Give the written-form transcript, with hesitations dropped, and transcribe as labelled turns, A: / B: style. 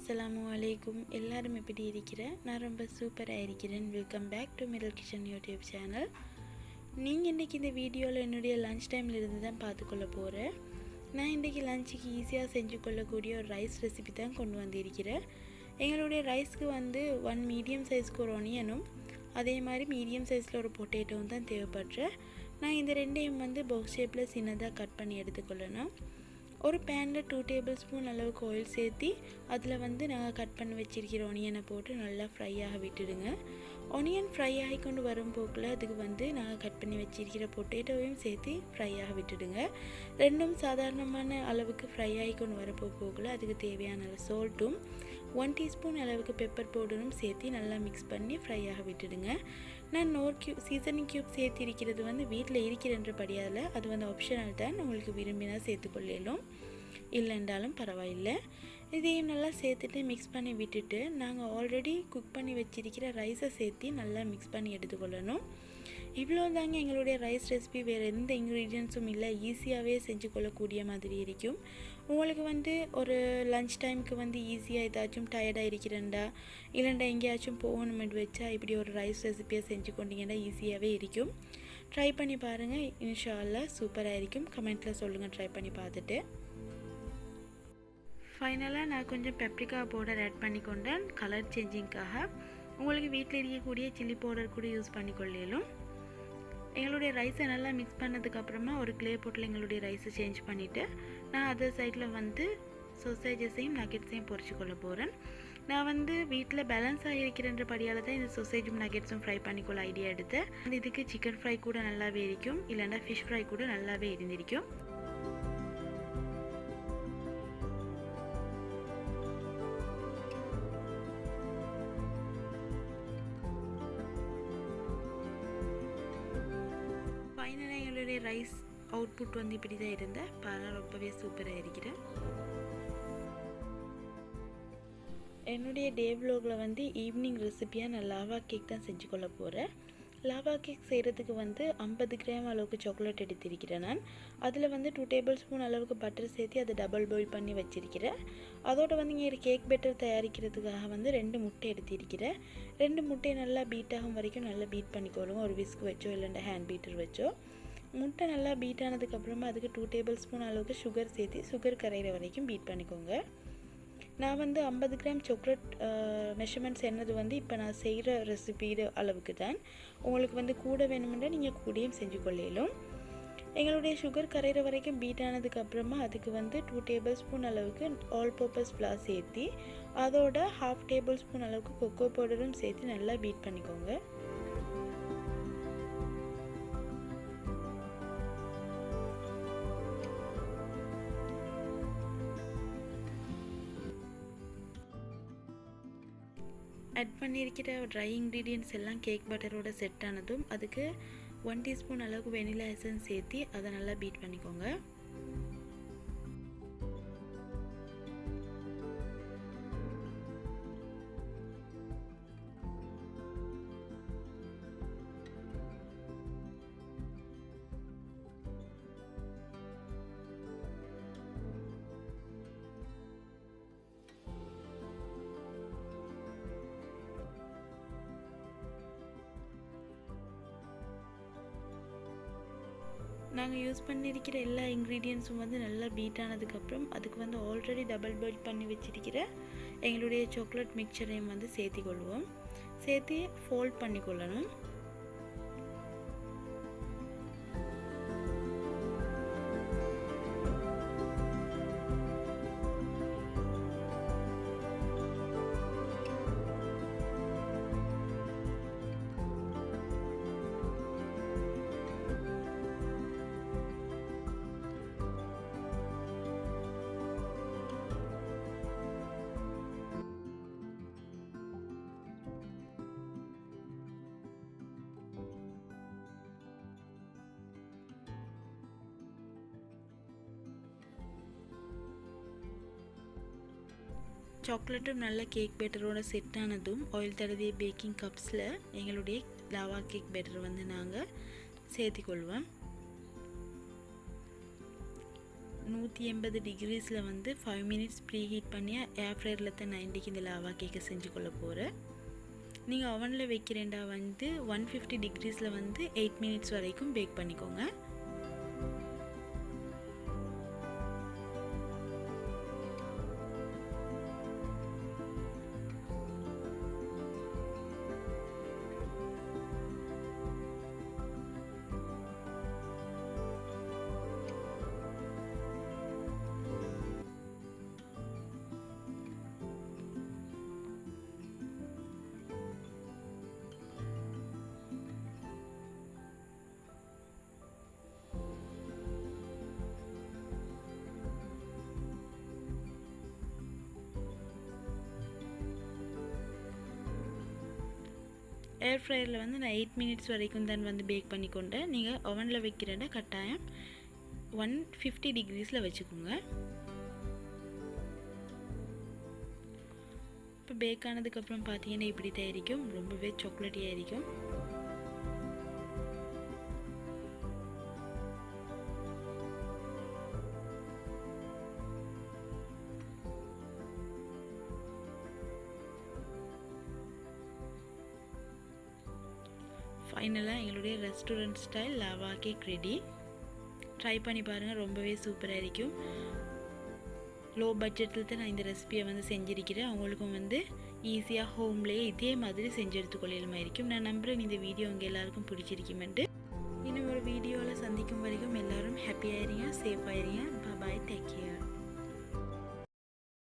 A: அஸ்ஸலாமு அலைக்கும். எல்லாரும் எப்படி இருக்கிறேன்? நான் ரொம்ப சூப்பராக இருக்கிறேன். Welcome back to Middle Kitchen YouTube channel. நீங்கள் இன்றைக்கி இந்த வீடியோவில் என்னுடைய லன்ச் டைமில் இருந்து தான் பார்த்துக்கொள்ள போகிறேன். நான் இன்றைக்கி லஞ்சுக்கு ஈஸியாக செஞ்சு கொள்ளக்கூடிய ஒரு ரைஸ் ரெசிபி தான் கொண்டு வந்திருக்கிறேன். எங்களுடைய ரைஸ்க்கு 1 மீடியம் சைஸ்க்கு ஒரு ஒனியனும் அதே மாதிரி மீடியம் சைஸில் ஒரு பொட்டேட்டோவும் தான் தேவைப்படுறேன். நான் இந்த ரெண்டையும் பாக்ஸ் ஷேப்பில் சின்னதாக கட் பண்ணி எடுத்துக்கொள்ளணும். ஒரு பேனில் 2 டேபிள் ஸ்பூன் அளவுக்கு ஆயில் சேர்த்து அதில் நாங்கள் கட் பண்ணி வச்சுருக்கிற ஒனியனை போட்டு நல்லா ஃப்ரை ஆக விட்டுடுங்க. ஒனியன் ஃப்ரை ஆகி கொண்டு வரும் போக்கில் அதுக்கு நாங்கள் கட் பண்ணி வச்சுருக்கிற பொட்டேட்டோவையும் சேர்த்து ஃப்ரை ஆக விட்டுடுங்க. ரெண்டும் சாதாரணமான அளவுக்கு ஃப்ரை ஆகி கொண்டு வர போக்கில் அதுக்கு தேவையான சால்ட்டும் 1 டீஸ்பூன் அளவுக்கு பெப்பர் பவுடரும் சேர்த்து நல்லா மிக்ஸ் பண்ணி ஃப்ரை ஆக விட்டுடுங்க. நான் சீசனிங் க்யூப் சேர்த்திருக்கிறது வீட்டில் இருக்கிறன்றபடியால் அது ஆப்ஷனல் தான். உங்களுக்கு விரும்பினா சேர்த்துக்கொள்ளலும், இல்லைன்றாலும் பரவாயில்லை. இதையும் நல்லா சேர்த்துட்டு மிக்ஸ் பண்ணி விட்டுட்டு நாங்கள் ஆல்ரெடி குக் பண்ணி வச்சிருக்கிற ரைஸை சேர்த்து நல்லா மிக்ஸ் பண்ணி எடுத்துக்கொள்ளணும். இவ்வளோ தாங்க எங்களுடைய ரைஸ் ரெசிபி. வேறு எந்த இன்க்ரீடியன்ஸும் இல்லை, ஈஸியாகவே செஞ்சு கொள்ளக்கூடிய மாதிரி இருக்கும். உங்களுக்கு ஒரு லன்ச் டைமுக்கு ஈஸியாக ஏதாச்சும் டயர்டாக இருக்கிறேன்டா இல்லைண்டா எங்கேயாச்சும் போகணுமெண்டு வச்சா இப்படி ஒரு ரைஸ் ரெசிபியை செஞ்சு கொண்டீங்கன்னா ஈஸியாகவே இருக்கும். ட்ரை பண்ணி பாருங்கள், இன்ஷா அல்லாஹ் சூப்பராக இருக்கும். கமெண்ட்டில் சொல்லுங்கள் ட்ரை பண்ணி பார்த்துட்டு. ஃபைனலாக நான் கொஞ்சம் பெப்ரிக்கா பவுடர் ஆட் பண்ணிக்கொண்டேன் கலர் சேஞ்சிங்காக. உங்களுக்கு வீட்டில் இருக்கக்கூடிய சில்லி பவுடர் கூட யூஸ் பண்ணிக்கொள்ளலும். எங்களுடைய ரைஸை நல்லா மிக்ஸ் பண்ணதுக்கப்புறமா ஒரு க்ளே போட்டில் எங்களுடைய ரைஸை சேஞ்ச் பண்ணிவிட்டு நான் அதர் சைடில் சொசேஜஸையும் நக்கெட்ஸையும் பொரிச்சு கொள்ள போகிறேன். நான் வீட்டில் பேலன்ஸ் ஆகியிருக்கிறன்ற படியால் தான் இந்த சொசேஜும் நக்கெட்ஸும் ஃப்ரை பண்ணிக்கொள்ள ஐடியா எடுத்தேன். இதுக்கு சிக்கன் ஃப்ரை கூட நல்லாவே இருக்கும், இல்லைன்னா ஃபிஷ் ஃப்ரை கூட நல்லாவே இருந்திருக்கும். ஃபைனலாக எங்களுடைய ரைஸ் அவுட்புட் இப்படி தான் இருந்தேன். பாருங்கள், ரொம்பவே சூப்பராக இருக்கிறேன். என்னுடைய டே வ்ளாகில் ஈவினிங் ரெசிப்பியாக நான் லாவா கேக் தான் செஞ்சு கொள்ள போகிறேன். லாவா கேக் செய்கிறதுக்கு 50 கிராம் அளவுக்கு சாக்லேட் எடுத்திருக்கிறேன். நான் அதில் 2 டேபிள் ஸ்பூன் அளவுக்கு பட்டர் சேர்த்து அதை டபுள் பாயில் பண்ணி வச்சுருக்கிறேன். அதோட இங்கே கேக் பேட்டர் தயாரிக்கிறதுக்காக 2 முட்டை எடுத்திருக்கிறேன். 2 முட்டையை நல்லா பீட் ஆகும் வரைக்கும் நல்லா பீட் பண்ணிக்கொள்ளுங்க, ஒரு விஸ்க் வச்சோ இல்லைன்னா ஹேண்ட் பீட்டர் வச்சோ. முட்டை நல்லா பீட் ஆனதுக்கப்புறமா அதுக்கு 2 டேபிள் ஸ்பூன் அளவுக்கு சுகர் சேர்த்து சுகர் கரைகிற வரைக்கும் பீட் பண்ணிக்கோங்க. நான் 50 கிராம் சாக்லேட் மெஷர்மெண்ட்ஸ் என்னது இப்போ நான் செய்கிற ரெசிபி அளவுக்கு தான். உங்களுக்கு கூட வேணுமென்றா நீங்கள் கூடயும் செஞ்சு கொள்ளலும். எங்களுடைய சுகர் கரைகிற வரைக்கும் பீட் ஆனதுக்கப்புறமா அதுக்கு 2 டேபிள் ஸ்பூன் அளவுக்கு ஆல் பர்பஸ் ஃப்ளார் சேர்த்து அதோட 1/2 டேபிள் ஸ்பூன் அளவுக்கு கொக்கோ பவுடரும் சேர்த்து நல்லா பீட் பண்ணிக்கோங்க. ஆட் பண்ணியிருக்கிற ட்ரை இன்க்ரீடியன்ட்ஸ் எல்லாம் கேக் பட்டரோட செட் ஆனதும் அதுக்கு 1 டீஸ்பூன் அளவுக்கு வெனிலா எசன்ஸ் சேர்த்து அதை நல்லா பீட் பண்ணிக்கோங்க. நாங்கள் யூஸ் பண்ணியிருக்கிற எல்லா இன்க்ரீடியன்ஸும் நல்லா பீட் ஆனதுக்கப்புறம் அதுக்கு ஆல்ரெடி டபுள் பாயில் பண்ணி வச்சிருக்கிற எங்களுடைய சாக்லேட் மிக்சரையும் சேர்த்திக்கொள்வோம். சேர்த்து ஃபோல்ட் பண்ணிக்கொள்ளணும். சாக்லேட்டும் நல்ல கேக் பேட்டரோட செட் ஆனதும் ஆயில் தடவிய பேக்கிங் கப்ஸில் எங்களுடைய லாவா கேக் பேட்டர் நாங்கள் சேர்த்திக்கொள்வோம். 180 டிகிரிஸில் வந்து 5 மினிட்ஸ் ப்ரீ ஹீட் பண்ணி ஏர் ஃப்ரையரில் தான் 90க்கு இந்த லாவா கேக்கை செஞ்சு கொள்ள போகிறேன். நீங்கள் அவனில் வைக்கிறேன்டா வந்து 150 டிகிரிஸில் வந்து 8 மினிட்ஸ் வரைக்கும் பேக் பண்ணிக்கோங்க. ஏர் ஃப்ரையரில் வந்து நான் 8 மினிட்ஸ் வரைக்கும் தான் வந்து பேக் பண்ணிக்கொண்டேன். நீங்கள் ஓவனில் வைக்கிறேன்னா கட்டாயம் 150 டிகிரிஸில் வச்சுக்கோங்க. இப்போ பேக் ஆனதுக்கப்புறம் பார்த்தீங்கன்னா இப்படி தயாரிக்கும், ரொம்பவே சாக்லேட்டியாக இருக்கும். ஃபைனலாக எங்களுடைய restaurant style lava cake ready. Try பண்ணி பாருங்கள், ரொம்பவே சூப்பராக இருக்கும். லோ பட்ஜெட்டில் தான் நான் இந்த ரெசிபியை வந்து செஞ்சுருக்கிறேன். அவங்களுக்கும் வந்து ஈஸியாக ஹோம்லேயே இதே மாதிரி செஞ்சு எடுத்துக்கொள்ளலுமா இருக்கும். நான் நம்புகிறேன் இந்த வீடியோ உங்கள் எல்லாருக்கும் பிடிச்சிருக்குமென்ட்டு. இன்னும் ஒரு வீடியோவில் சந்திக்கும் வரைக்கும் எல்லோரும் ஹாப்பியாக இருங்க, சேஃபாக இருங்க. பாய், டேக் கேர்.